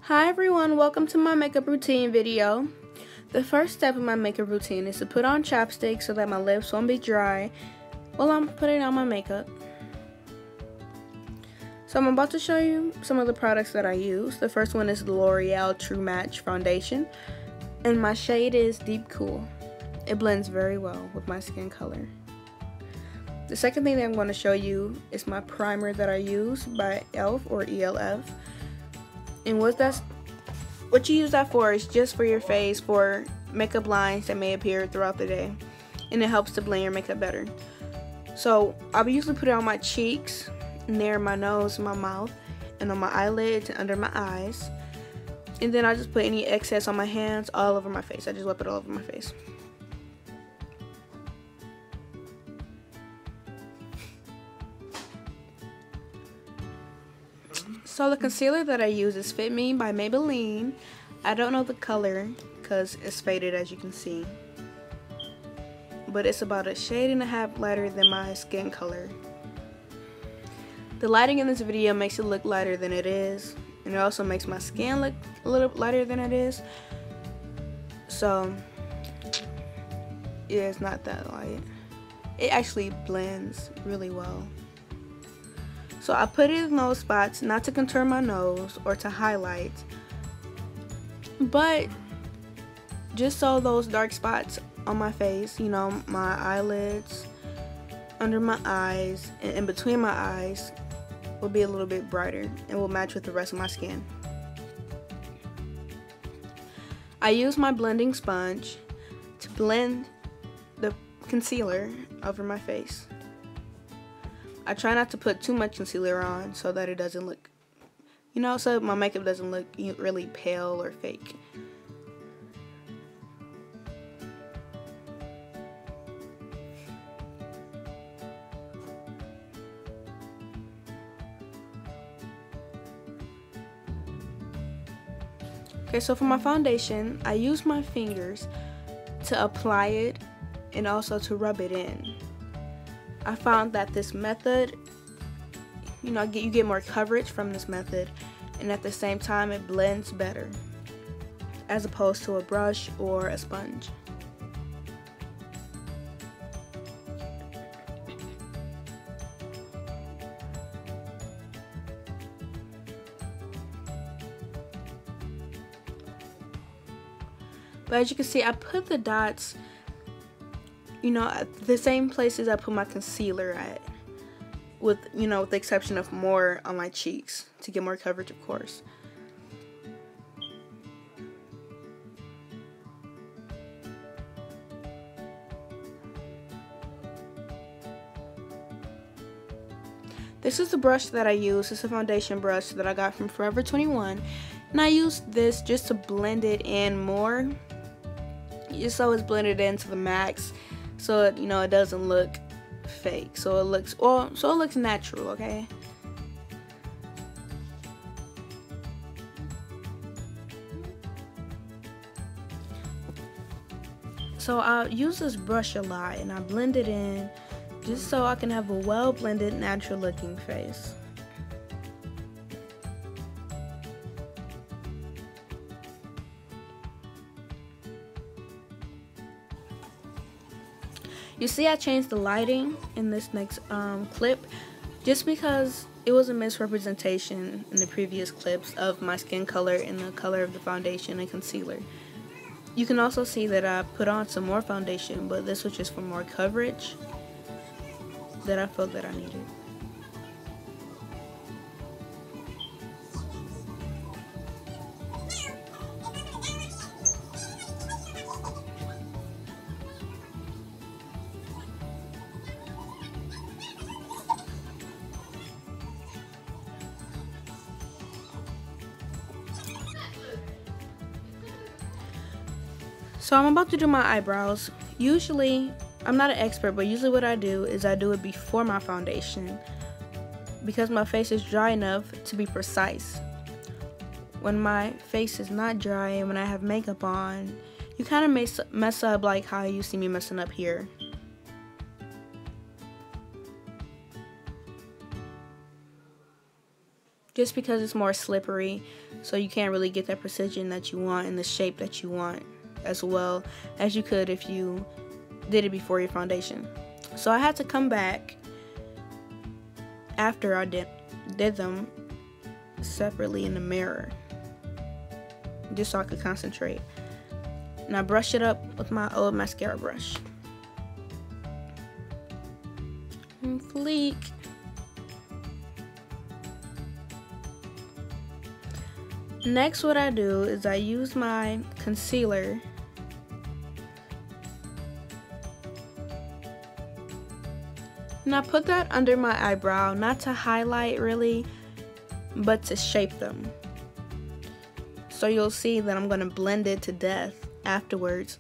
Hi everyone, welcome to my makeup routine video. The first step in my makeup routine is to put on chapstick so that my lips won't be dry while I'm putting on my makeup. So I'm about to show you some of the products that I use. The first one is the L'Oreal True Match Foundation, and my shade is Deep Cool. It blends very well with my skin color. The second thing that I'm going to show you is my primer that I use by ELF or ELF. And what you use that for is just for your face, for makeup lines that may appear throughout the day, and it helps to blend your makeup better. So I'll usually put it on my cheeks, near my nose, my mouth, and on my eyelids and under my eyes, and then I just put any excess on my hands all over my face. I just wipe it all over my face. So the concealer that I use is Fit Me by Maybelline. I don't know the color because it's faded, as you can see, but it's about a shade and a half lighter than my skin color. The lighting in this video makes it look lighter than it is, and it also makes my skin look a little lighter than it is. So yeah, it's not that light. It actually blends really well. So I put it in those spots, not to contour my nose or to highlight, but just so those dark spots on my face, you know, my eyelids, under my eyes, and in between my eyes will be a little bit brighter and will match with the rest of my skin. I use my blending sponge to blend the concealer over my face. I try not to put too much concealer on so that it doesn't look, you know, so my makeup doesn't look really pale or fake. Okay, so for my foundation, I use my fingers to apply it and also to rub it in. I found that this method, you know, you get more coverage from this method, and at the same time it blends better as opposed to a brush or a sponge. But as you can see, I put the dots, you know, at the same places I put my concealer at, with, you know, with the exception of more on my cheeks to get more coverage, of course. This is the brush that I use. It's a foundation brush that I got from Forever 21, and I use this just to blend it in more, just so it's blended into the max, so it, you know, it doesn't look fake, so it looks natural, okay? So I use this brush a lot and I blend it in just so I can have a well blended, natural looking face. You see, I changed the lighting in this next clip just because it was a misrepresentation in the previous clips of my skin color and the color of the foundation and concealer. You can also see that I put on some more foundation, but this was just for more coverage that I felt that I needed. So I'm about to do my eyebrows. Usually, I'm not an expert, but usually what I do is I do it before my foundation because my face is dry enough to be precise. When my face is not dry and when I have makeup on, you kind of mess up like how you see me messing up here. just because it's more slippery, so you can't really get that precision that you want and the shape that you want as well as you could if you did it before your foundation. So I had to come back after I did them separately in the mirror, just so I could concentrate. And I brush it up with my old mascara brush. And fleek. Next, what I do is I use my concealer and I put that under my eyebrow, not to highlight really, but to shape them. So you'll see that I'm going to blend it to death afterwards,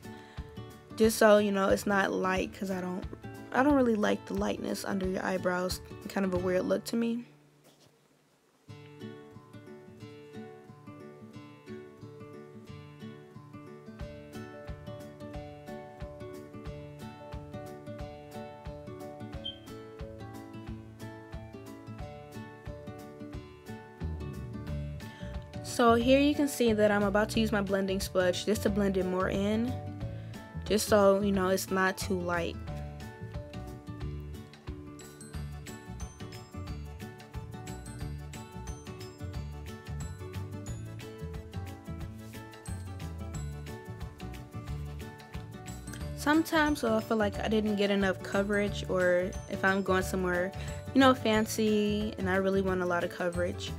just so you know it's not light, because I don't really like the lightness under your eyebrows. Kind of a weird look to me. So here you can see that I'm about to use my blending sponge just to blend it more in, just so you know it's not too light. Sometimes I feel like I didn't get enough coverage, or if I'm going somewhere, you know, fancy and I really want a lot of coverage,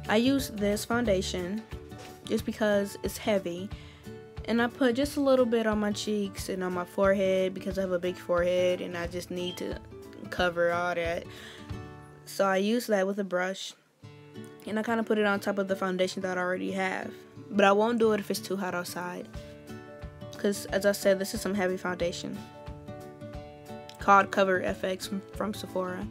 I use this foundation just because it's heavy, and I put just a little bit on my cheeks and on my forehead because I have a big forehead and I just need to cover all that. So I use that with a brush and I kind of put it on top of the foundation that I already have, but I won't do it if it's too hot outside, because as I said, this is some heavy foundation called Cover FX from Sephora,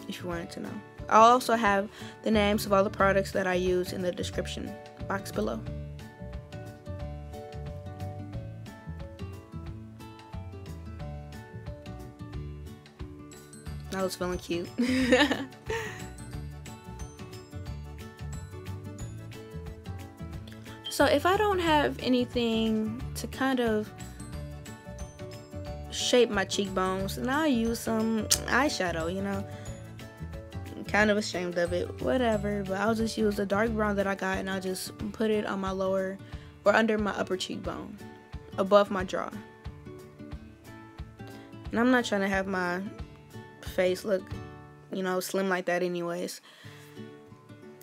if you wanted to know. I'll also have the names of all the products that I use in the description box below. I was feeling cute. So if I don't have anything to kind of shape my cheekbones, then I'll use some eyeshadow, you know. Kind of ashamed of it, whatever, but I'll just use the dark brown that I got and I'll just put it on my lower or under my upper cheekbone, above my jaw. And I'm not trying to have my face look, you know, slim like that anyways.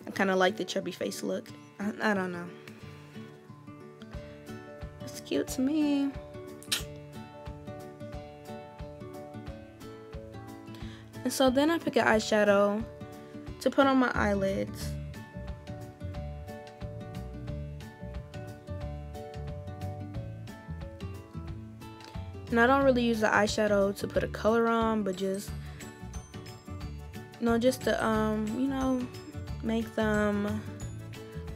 I kind of like the chubby face look. I don't know. It's cute to me. And so then I pick an eyeshadow to put on my eyelids. And I don't really use the eyeshadow to put a color on, but just, you know, just to, you know, make them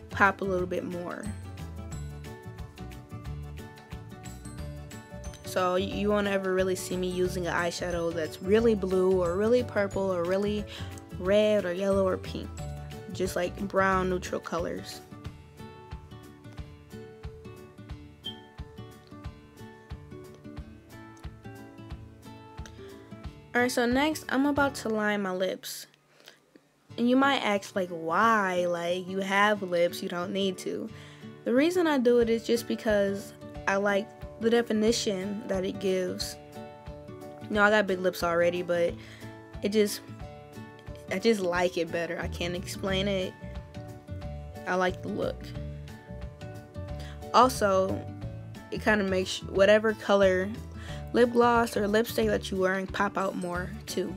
pop a little bit more. So you won't ever really see me using an eyeshadow that's really blue or really purple or really red or yellow or pink. Just like brown neutral colors. Alright, so next I'm about to line my lips. And you might ask, like, why? Like, you have lips, you don't need to. The reason I do it is just because I like the definition that it gives. You know, I got big lips already, but I just like it better. I can't explain it. I like the look. Also, it kind of makes whatever color lip gloss or lipstick that you're wearing pop out more too.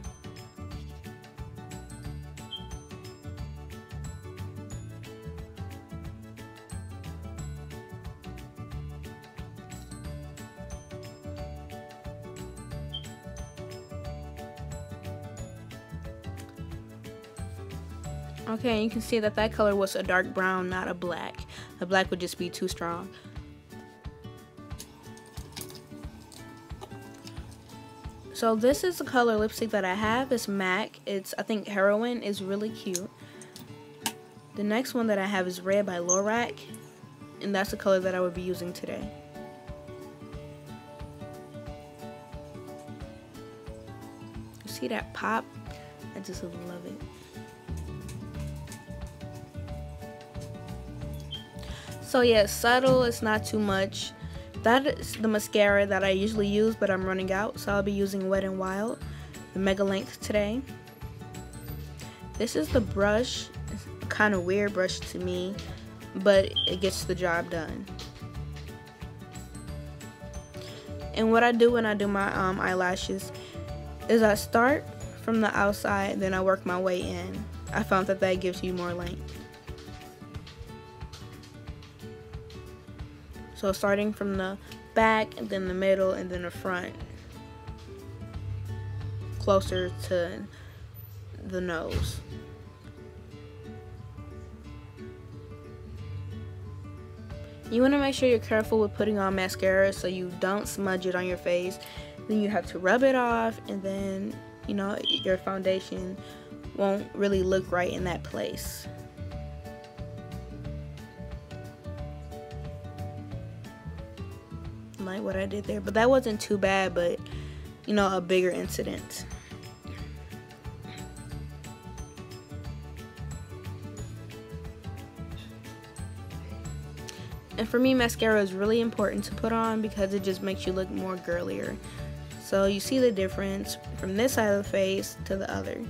Okay, you can see that that color was a dark brown, not a black. The black would just be too strong. So this is the color lipstick that I have. It's MAC. It's, I think, Heroin is really cute. The next one that I have is Red by Lorcac, and that's the color that I would be using today. You see that pop? I just love it. So yeah, subtle, it's not too much. That is the mascara that I usually use, but I'm running out, so I'll be using Wet n Wild, the Megalength today. This is the brush. It's a kind of weird brush to me, but it gets the job done. And what I do when I do my eyelashes is I start from the outside, then I work my way in. I found that that gives you more length. So starting from the back, and then the middle, and then the front, closer to the nose. You want to make sure you're careful with putting on mascara so you don't smudge it on your face. Then you have to rub it off, and then, you know, your foundation won't really look right in that place. Like what I did there, but that wasn't too bad, but you know, a bigger incident. And for me, mascara is really important to put on because it just makes you look more girlier. So you see the difference from this side of the face to the other.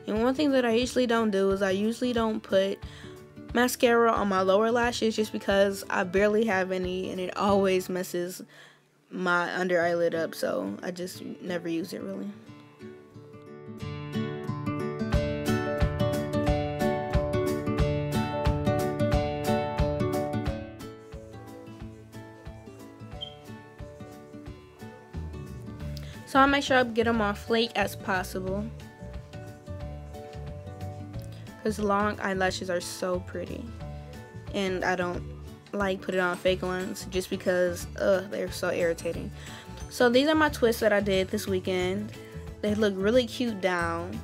And one thing that I usually don't do is I usually don't put mascara on my lower lashes just because I barely have any and it always messes my under eyelid up, so I just never use it really. So I'll make sure I get them on flake as possible, because long eyelashes are so pretty, and I don't like putting on fake ones just because they're so irritating. So these are my twists that I did this weekend. They look really cute down.